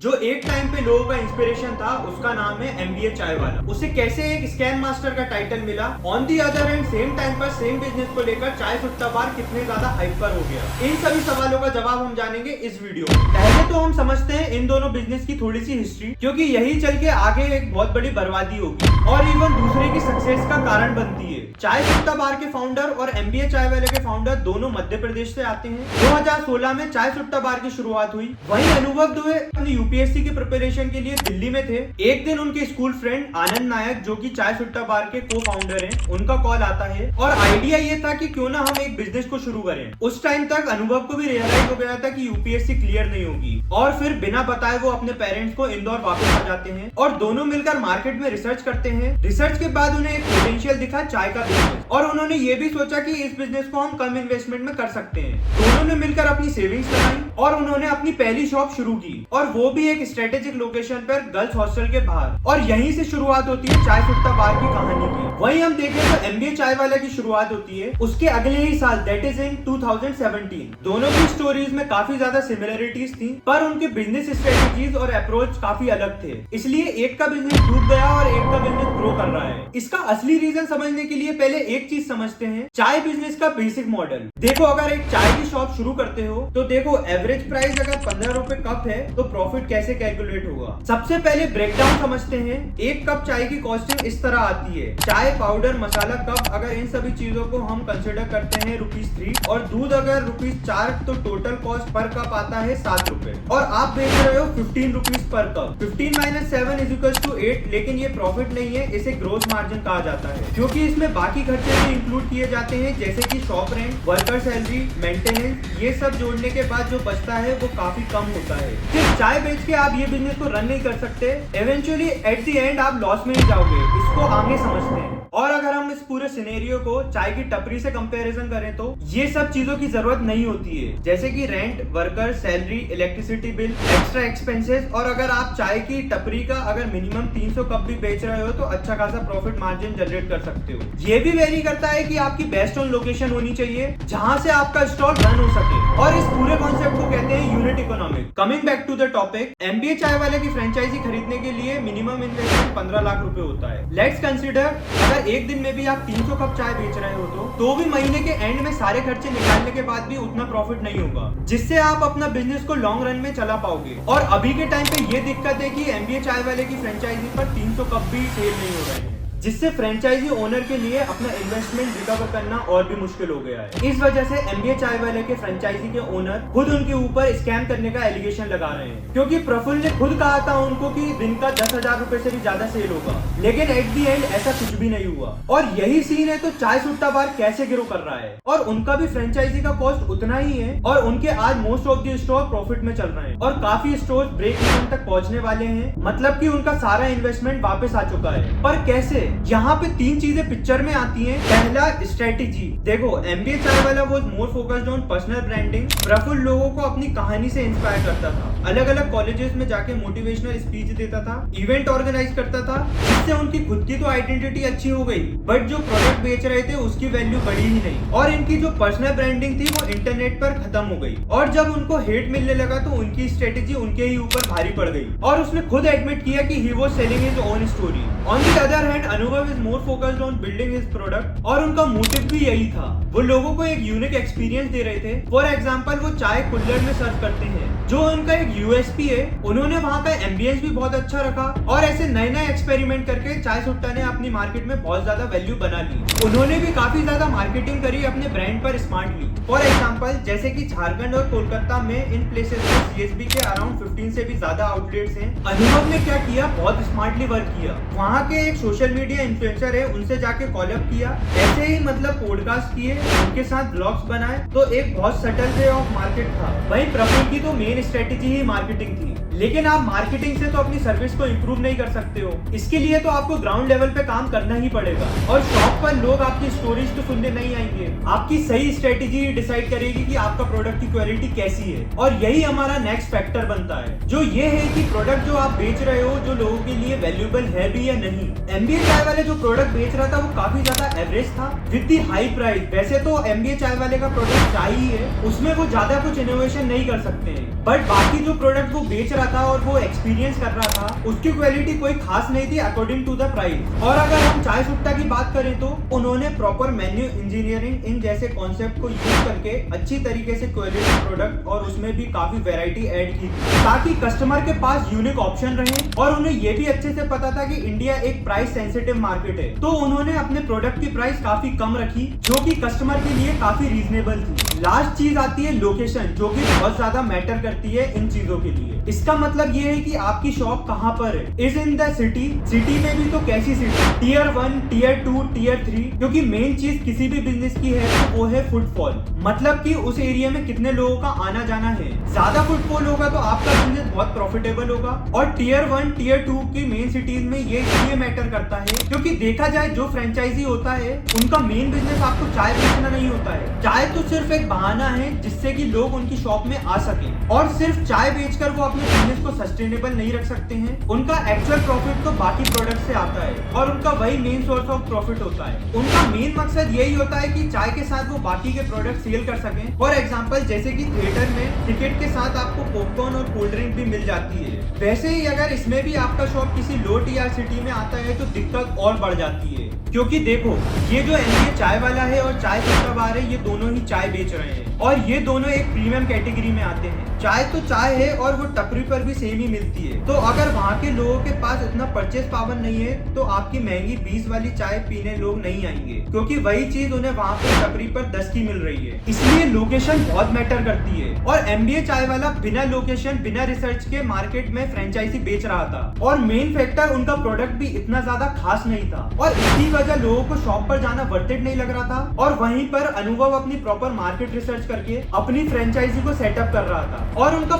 जो एक टाइम पे लोगों का इंस्पिरेशन था, उसका नाम है एमबीए चाय वाला। उसे कैसे एक स्कैम मास्टर का टाइटल मिला, on the other and same time पर सेम बिजनेस को लेकर चाय सुट्टा बार कितने ज्यादा हाइपर हो गया, इन सभी सवालों का जवाब हम जानेंगे इस वीडियो में। पहले तो हम समझते हैं इन दोनों बिजनेस की थोड़ी सी हिस्ट्री, क्योंकि यही चल के आगे एक बहुत बड़ी बर्बादी होगी और इवन दूसरे की सक्सेस का कारण बनती है। चाय सुट्टा बार के फाउंडर और एमबीए चाय वाले के फाउंडर दोनों मध्य प्रदेश से आते हैं। 2016 में चाय सुट्टा बार की शुरुआत हुई। वहीं अनुभव दुबे अपनी यूपीएससी की प्रिपरेशन के लिए दिल्ली में थे। एक दिन उनके स्कूल फ्रेंड आनंद नायक, जो कि चाय सुट्टा बार के को फाउंडर हैं, उनका कॉल आता है और आइडिया ये था कि क्यों ना हम एक बिजनेस को शुरू करें। उस टाइम तक अनुभव को भी रियलाइज हो गया था कि यूपीएससी क्लियर नहीं होगी और फिर बिना बताए वो अपने पेरेंट्स को इंदौर वापस आ जाते हैं और दोनों मिलकर मार्केट में रिसर्च करते हैं। रिसर्च के बाद उन्हें एक पोटेंशियल दिखा चाय का बिजनेस और उन्होंने ये भी सोचा कि इस बिजनेस को हम कम इन्वेस्टमेंट में कर सकते हैं। दोनों ने मिलकर अपनी सेविंग्स लगाई और उन्होंने अपनी पहली शॉप शुरू की, और वो भी एक स्ट्रेटेजिक लोकेशन पर गर्ल्स हॉस्टल के बाहर। और यहीं से शुरुआत होती है चाय सुट्टा बार की कहानी की। वहीं हम देखें तो एमबीए चाय वाला की शुरुआत होती है उसके अगले ही साल, दैट इज इन 2017। दोनों की स्टोरीज में काफी ज्यादा सिमिलरिटीज थी, पर उनके बिजनेस स्ट्रेटेजीज और अप्रोच काफी अलग थे। इसलिए एक का बिजनेस डूब गया और एक का बिजनेस ग्रो कर रहा है। इसका असली रीजन समझने के लिए पहले एक चीज समझते हैं, चाय बिजनेस का बेसिक मॉडल। देखो, अगर एक चाय की शॉप शुरू करते हो तो देखो, एवरेज प्राइस अगर 15 रुपए कप है तो प्रॉफिट कैसे कैलकुलेट होगा। सबसे पहले ब्रेकडाउन समझते हैं। एक कप चाय की कॉस्टिंग इस तरह आती है, चाय पाउडर, मसाला, कप, अगर इन सभी चीजों को हम कंसिडर करते हैं ₹3 और दूध अगर ₹4, तो टोटल कॉस्ट पर कप आता है ₹7 और आप बेच रहे हो ₹15 पर कप। 15 - 7 = 8, लेकिन ये प्रॉफिट नहीं है, इसे ग्रोस मार्जिन कहा जाता है, क्योंकि इसमें बाकी खर्चे भी इंक्लूड किए जाते हैं, जैसे कि shop rent, worker salary, maintenance. ये सब जोड़ने के बाद जो बचता है वो काफी कम होता है। सिर्फ चाय बेच के आप ये बिजनेस को रन नहीं कर सकते, इवेंचुअली एट द एंड आप लॉस में ही जाओगे। इसको आगे समझते हैं। और अगर हम इस पूरे सिनेरियो को चाय की टपरी से कंपैरिजन करें तो ये सब चीजों की जरूरत नहीं होती है, जैसे कि rent, worker salary, electricity bill, extra expenses. और अगर आप चाय की टपरी का अगर मिनिमम 300 कप भी बेच रहे हो तो अच्छा खासा प्रॉफिट मार्जिन जनरेट कर सकते हो। ये भी वेरी करता है कि आपकी बेस्ट ऑन लोकेशन होनी चाहिए जहां से आपका स्टॉल रन हो सके, और इस पूरे कॉन्सेप्ट को कहते हैं unit economic. Coming back to the topic, MBA Chai Wale की फ्रेंचाइजी खरीदने के लिए मिनिमम इन्वेस्टमेंट 15 लाख रुपए होता है। लेट्स कंसीडर, अगर एक दिन में भी आप 300 कप चाय बेच रहे हो तो भी महीने के एंड में सारे खर्चे निकालने के बाद भी उतना प्रॉफिट नहीं होगा जिससे आप अपना बिजनेस को लॉन्ग रन में चला पाओगे। और अभी के टाइम पे ये दिक्कत है कि एमबीए चाय वाले की फ्रेंचाइजी पर 300 कप भी सेल नहीं हो रहे हैं, जिससे फ्रेंचाइजी ओनर के लिए अपना इन्वेस्टमेंट रिकवर करना और भी मुश्किल हो गया है। इस वजह से एमबीए चाय वाले के फ्रेंचाइजी के ओनर खुद उनके ऊपर स्कैम करने का एलिगेशन लगा रहे हैं, क्योंकि प्रफुल्ल ने खुद कहा था उनको कि दिन का 10,000 रुपए से भी ज्यादा सेल होगा, लेकिन एट दी एंड ऐसा कुछ भी नहीं हुआ। और यही सीन है तो चाय सुट्टा बार कैसे ग्रो कर रहा है, और उनका भी फ्रेंचाइजी का कॉस्ट उतना ही है और उनके आज most of the store profit में चल रहे हैं और काफी स्टोर ब्रेक इवन तक पहुंचने वाले हैं, मतलब कि उनका सारा इन्वेस्टमेंट वापस आ चुका है। पर कैसे? यहाँ पे 3 चीजें पिक्चर में आती हैं। पहला, स्ट्रेटेजी। देखो, MBA Chai Wala was more focused on personal branding. Prafull लोगों को अपनी कहानी से इंस्पायर करता था, अलग अलग कॉलेजेस में जाके मोटिवेशनल स्पीच देता था, इवेंट ऑर्गेनाइज करता था, जिससे उनकी खुद की तो आइडेंटिटी अच्छी हो गई, बट जो प्रोडक्ट बेच रहे थे उसकी वैल्यू बढ़ी ही नहीं, और इनकी जो पर्सनल ब्रांडिंग थी वो इंटरनेट पर खत्म हो गई। और जब उनको हेट मिलने लगा तो उनकी स्ट्रेटेजी उनके ही ऊपर भारी पड़ गई, और उसने खुद एडमिट किया कि he was selling his own story. On the other hand, Anubhav is more focused on building his product, और उनका मोटिव भी यही था। वो लोगों को एक यूनिक एक्सपीरियंस दे रहे थे। फॉर एग्जांपल, वो चाय कुल्हड़ में सर्व करते हैं, जो उनका एक यूएसपी है। उन्होंने वहां का एम्बियंस भी बहुत अच्छा रखा, और ऐसे नए एक्सपेरिमेंट करके चाय सुट्टा ने अपनी मार्केट में बहुत ज्यादा वैल्यू बना ली। उन्होंने भी काफी ज्यादा मार्केटिंग करी अपने ब्रांड पर स्मार्टली। फॉर एग्जांपल, जैसे कि झारखंड और कोलकाता में इन प्लेसेस में सीएसबी के अराउंड 15 से भी ज्यादा आउटलेट्स हैं। अनुभव ने क्या किया, बहुत स्मार्टली वर्क किया। वहाँ के एक सोशल मीडिया इन्फ्लुएंसर है, उनसे जाके कॉलअप किया, ऐसे ही मतलब पॉडकास्ट किए, उनके साथ ब्लॉग्स बनाए, तो एक बहुत सटल वे ऑफ मार्केट था। वहीं प्रफुल्ल की तो मेन स्ट्रेटेजी ही मार्केटिंग थी, लेकिन आप मार्केटिंग से तो अपनी सर्विस को इंप्रूव नहीं कर सकते हो। इसके लिए तो आपको ग्राउंड लेवल पे काम करना ही पड़ेगा, और शॉप पर लोग आपकी स्टोरीज तो सुनने नहीं आएंगे। आपकी सही स्ट्रेटेजी डिसाइड करेगी कि आपका प्रोडक्ट की क्वालिटी कैसी है, और यही हमारा नेक्स्ट फैक्टर बनता है, जो ये है कि प्रोडक्ट जो आप बेच रहे हो जो लोगों के लिए वैल्यूएबल है भी या नहीं। एमबीए चाय वाले जो प्रोडक्ट बेच रहा था वो काफी ज्यादा एवरेज था विद दी हाई प्राइस। वैसे तो एमबीए चाय वाले का प्रोडक्ट चाय ही है, उसमें वो ज्यादा कुछ इनोवेशन नहीं कर सकते हैं, बट बाकी जो प्रोडक्ट वो बेच रहा था और वो एक्सपीरियंस कर रहा था उसकी क्वालिटी कोई खास नहीं थी अकॉर्डिंग टू द प्राइस। और अगर हम चाय सुट्टा की बात करें तो उन्होंने प्रॉपर मेन्यू इंजीनियरिंग इन जैसे कॉन्सेप्ट को यूज करके अच्छी तरीके से क्वालिटी प्रोडक्ट और उसमें भी काफी वेराइटी ऐड की ताकि कस्टमर के पास यूनिक ऑप्शन रहे। और उन्हें ये भी अच्छे से पता था कि इंडिया एक प्राइस सेंसिटिव मार्केट है, तो उन्होंने अपने प्रोडक्ट की प्राइस काफी कम रखी जो कि कस्टमर के लिए काफी रीजनेबल थी। लास्ट चीज आती है लोकेशन, जो कि बहुत ज्यादा मैटर करती है इन चीजों के लिए। इसका मतलब ये है कि आपकी शॉप कहाँ पर है। Is in the city, city में भी तो कैसी सिटी, टियर 1, टियर 2, टियर 3, क्योंकि मेन चीज किसी भी बिजनेस की है तो वो है फुटफॉल, मतलब कि उस एरिया में कितने लोगों का आना जाना है। ज्यादा फुटफॉल होगा तो आपका बिजनेस बहुत प्रॉफिटेबल होगा। और टियर 1, टियर 2 की मेन सिटीज में ये इसलिए मैटर करता है क्योंकि देखा जाए जो फ्रेंचाइजी होता है उनका मेन बिजनेस आपको चाय बेचना नहीं होता है। चाय तो सिर्फ एक बहाना है जिससे कि लोग उनकी शॉप में आ सके, और सिर्फ चाय बेचकर वो अपने बिजनेस को सस्टेनेबल नहीं रख सकते हैं। उनका एक्चुअल प्रॉफिट तो बाकी प्रोडक्ट से आता है और उनका वही मेन सोर्स ऑफ प्रॉफिट होता है। उनका मेन मकसद यही होता है कि चाय के साथ वो बाकी के प्रोडक्ट सेल कर सकें। फॉर एग्जांपल जैसे कि थिएटर में टिकट के साथ आपको पॉपकॉर्न और कोल्ड ड्रिंक भी मिल जाती है। वैसे ही अगर इसमें भी आपका शॉप किसी लो टीआर सिटी में आता है तो दिक्कत और बढ़ जाती है, क्योंकि देखो ये जो एमबीए चाय वाला है और चाय सुट्टा बार है, ये दोनों ही चाय बेच रहे हैं और ये दोनों एक प्रीमियम कैटेगरी में आते हैं। चाय तो चाय है और वो टपरी पर भी सेम ही मिलती है। तो अगर वहाँ के लोगों के पास इतना परचेस पावर नहीं है तो आपकी महंगी 20 वाली चाय पीने लोग नहीं आएंगे, क्योंकि वही चीज उन्हें वहाँ पे टपरी पर 10 की मिल रही है। इसलिए लोकेशन बहुत मैटर करती है। और एमबीए चाय वाला बिना लोकेशन बिना रिसर्च के मार्केट में फ्रेंचाइजी बेच रहा था और मेन फैक्टर उनका प्रोडक्ट भी इतना ज्यादा खास नहीं था और इसी वजह लोगों को शॉप पर जाना वर्थ इट नहीं लग रहा था। और वहीं पर अनुभव अपनी प्रॉपर मार्केट रिसर्च करके अपनी फ्रेंचाइजी को सेटअप कर रहा था और उनका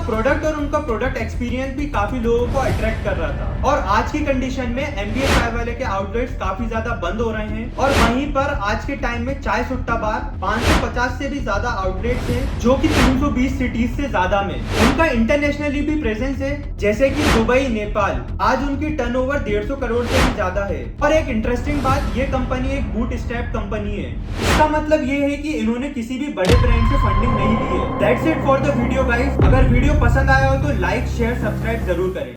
प्रोडक्ट एक्सपीरियंस भी काफी लोगों को अट्रैक्ट कर रहा था। और आज की कंडीशन में एमबीए चाय वाले के आउटलेट्स काफी ज्यादा बंद हो रहे हैं और वहीं पर आज के टाइम में चाय सुट्टा बार 550 से भी ज्यादा आउटलेट्स हैं, जो कि 320 सिटीज से ज्यादा में। उनका इंटरनेशनली भी प्रेजेंस है, जैसे कि दुबई, नेपाल। आज उनकी टर्नओवर 150 करोड़ से भी ज्यादा है। और एक इंटरेस्टिंग बात, ये कंपनी एक बूट स्ट्रैप कंपनी है। इसका मतलब ये है कि इन्होंने किसी भी बड़े ब्रांड से फंडिंग नहीं ली है। That's it for the video guys. अगर वीडियो पसंद आया हो तो लाइक, शेयर, सब्सक्राइब जरूर करें।